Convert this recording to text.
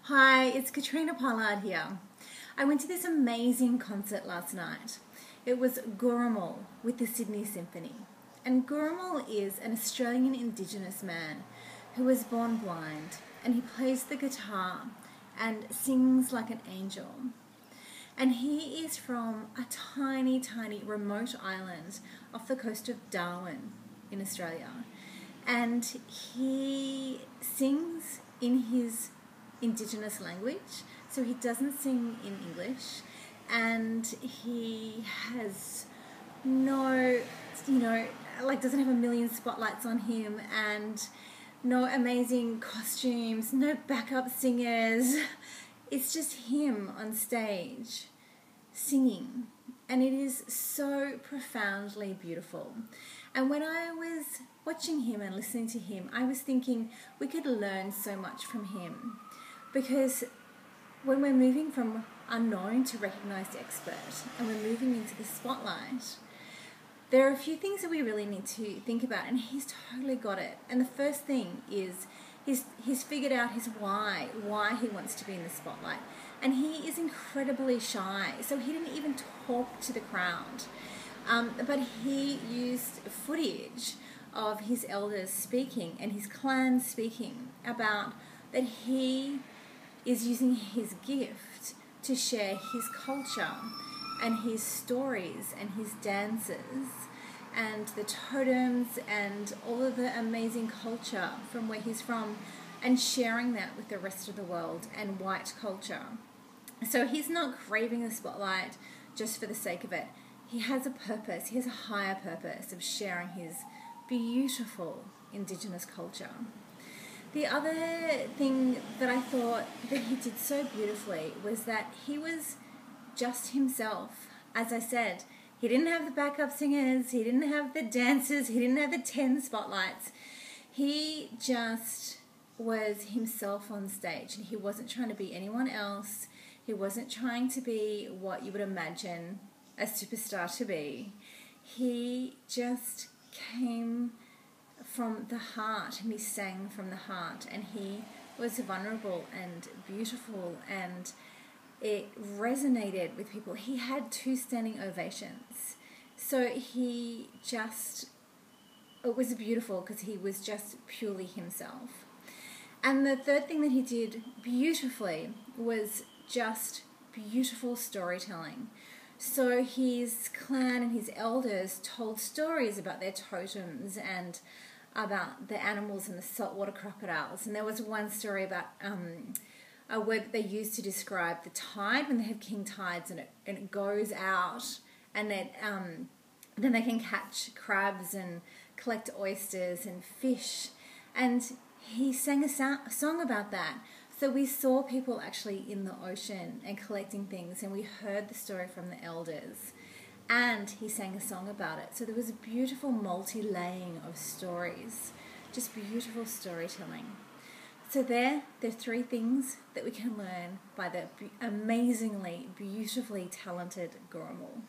Hi, it's Catriona Pollard here. I went to this amazing concert last night. It was Gurrumul with the Sydney Symphony. And Gurrumul is an Australian Indigenous man who was born blind, and he plays the guitar and sings like an angel. And he is from a tiny, tiny remote island off the coast of Darwin in Australia. And he sings in his Indigenous language, so he doesn't sing in English, and he has no, doesn't have a million spotlights on him, and no amazing costumes, no backup singers. It's just him on stage singing, and it is so profoundly beautiful. And when I was watching him and listening to him, I was thinking we could learn so much from him, because when we're moving from unknown to recognized expert and we're moving into the spotlight, there are a few things that we really need to think about, and he's totally got it. And the first thing is he's figured out his why he wants to be in the spotlight. And he is incredibly shy, so he didn't even talk to the crowd. But he used footage of his elders speaking and his clan speaking about that he is using his gift to share his culture and his stories and his dances and the totems and all of the amazing culture from where he's from, and sharing that with the rest of the world and white culture. So he's not craving the spotlight just for the sake of it. He has a purpose, he has a higher purpose of sharing his beautiful Indigenous culture. The other thing that I thought that he did so beautifully was that he was just himself. As I said, he didn't have the backup singers, he didn't have the dancers, he didn't have the 10 spotlights. He just was himself on stage, and he wasn't trying to be anyone else. He wasn't trying to be what you would imagine a superstar to be. He just came from the heart, and he sang from the heart, and he was vulnerable and beautiful, and it resonated with people. He had 2 standing ovations. So it was beautiful because he was just purely himself. And the third thing that he did beautifully was just beautiful storytelling. So his clan and his elders told stories about their totems and about the animals and the saltwater crocodiles. And there was one story about a word that they use to describe the tide, when they have king tides and it goes out, and then they can catch crabs and collect oysters and fish. And he sang a song about that. So we saw people actually in the ocean and collecting things, and we heard the story from the elders, and he sang a song about it. So there was a beautiful multi-laying of stories, just beautiful storytelling. So there are 3 things that we can learn by the amazingly, beautifully talented Gurrumul.